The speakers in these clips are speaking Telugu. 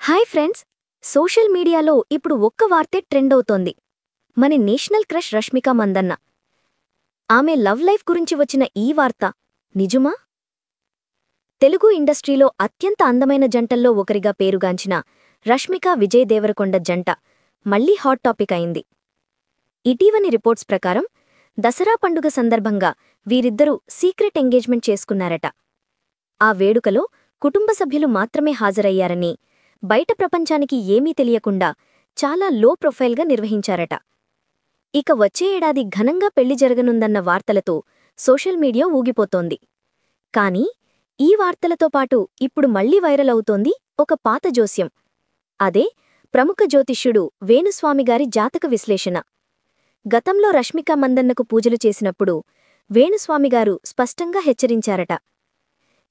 హాయ్ ఫ్రెండ్స్, సోషల్ మీడియాలో ఇప్పుడు ఒక్క వార్తే ట్రెండ్ అవుతోంది. మన నేషనల్ క్రష్ రష్మిక మందన్న. ఆమె లవ్ లైఫ్ గురించి వచ్చిన ఈ వార్త నిజమా? తెలుగు ఇండస్ట్రీలో అత్యంత అందమైన జంటల్లో ఒకరిగా పేరుగాంచిన రష్మిక విజయ్ దేవరకొండ జంట మళ్లీ హాట్ టాపిక్ అయింది. ఇటీవలి రిపోర్ట్స్ ప్రకారం దసరా పండుగ సందర్భంగా వీరిద్దరూ సీక్రెట్ ఎంగేజ్మెంట్ చేసుకున్నారట. ఆ వేడుకలో కుటుంబ సభ్యులు మాత్రమే హాజరయ్యారని, బయట ప్రపంచానికి ఏమీ తెలియకుండా చాలా లో ప్రొఫైల్గా నిర్వహించారట. ఇక వచ్చే ఏడాది ఘనంగా పెళ్లి జరగనుందన్న వార్తలతో సోషల్ మీడియా ఊగిపోతోంది. కానీ ఈ వార్తలతో పాటు ఇప్పుడు మళ్లీ వైరల్ అవుతోంది ఒక పాత జోస్యం. అదే ప్రముఖ జ్యోతిష్యుడు వేణుస్వామిగారి జాతక విశ్లేషణ. గతంలో రష్మిక మందన్నకు పూజలు చేసినప్పుడు వేణుస్వామిగారు స్పష్టంగా హెచ్చరించారట.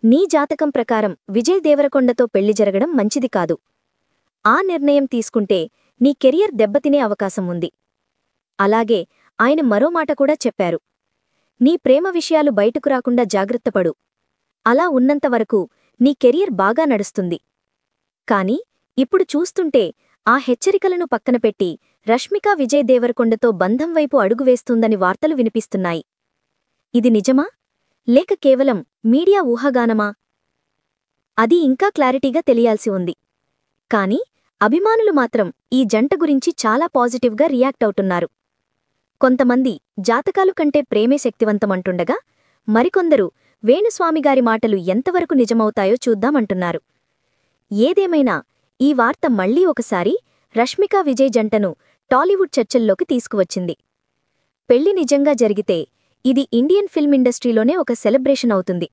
నీ జాతకం ప్రకారం విజయ్ దేవరకొండతో పెళ్లి జరగడం మంచిది కాదు. ఆ నిర్ణయం తీసుకుంటే నీ కెరియర్ దెబ్బతినే అవకాశం ఉంది. అలాగే ఆయన మరో మాట కూడా చెప్పారు. నీ ప్రేమ విషయాలు బయటకు రాకుండా జాగ్రత్తపడు. అలా ఉన్నంతవరకు నీ కెరియర్ బాగా నడుస్తుంది. కాని ఇప్పుడు చూస్తుంటే ఆ హెచ్చరికలను పక్కనపెట్టి రష్మిక విజయ్ దేవరకొండతో బంధం వైపు అడుగువేస్తుందని వార్తలు వినిపిస్తున్నాయి. ఇది నిజమా, లేక కేవలం మీడియా ఊహాగానమా? అది ఇంకా క్లారిటీగా తెలియాల్సి ఉంది. కానీ అభిమానులు మాత్రం ఈ జంట గురించి చాలా పాజిటివ్గా రియాక్ట్ అవుతున్నారు. కొంతమంది జాతకాలు కంటే ప్రేమే శక్తివంతమంటుండగా, మరికొందరు వేణుస్వామిగారి మాటలు ఎంతవరకు నిజమవుతాయో చూద్దామంటున్నారు. ఏదేమైనా ఈ వార్త మళ్లీ ఒకసారి రష్మిక విజయ్ జంటను టాలీవుడ్ చర్చల్లోకి తీసుకువచ్చింది. పెళ్లి నిజంగా జరిగితే ఇది ఇండియన్ ఫిల్మ్ ఇండస్ట్రీలోనే ఒక సెలబ్రేషన్ అవుతుంది.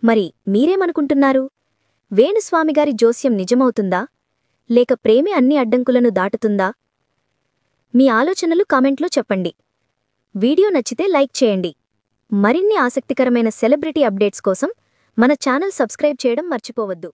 మరి మీరేమనుకుంటున్నారు? వేణుస్వామిగారి జోస్యం నిజమవుతుందా, లేక ప్రేమే అన్ని అడ్డంకులను దాటుతుందా? మీ ఆలోచనలు కామెంట్లో చెప్పండి. వీడియో నచ్చితే లైక్ చేయండి. మరిన్ని ఆసక్తికరమైన సెలబ్రిటీ అప్డేట్స్ కోసం మన ఛానల్ సబ్స్క్రైబ్ చేయడం మర్చిపోవద్దు.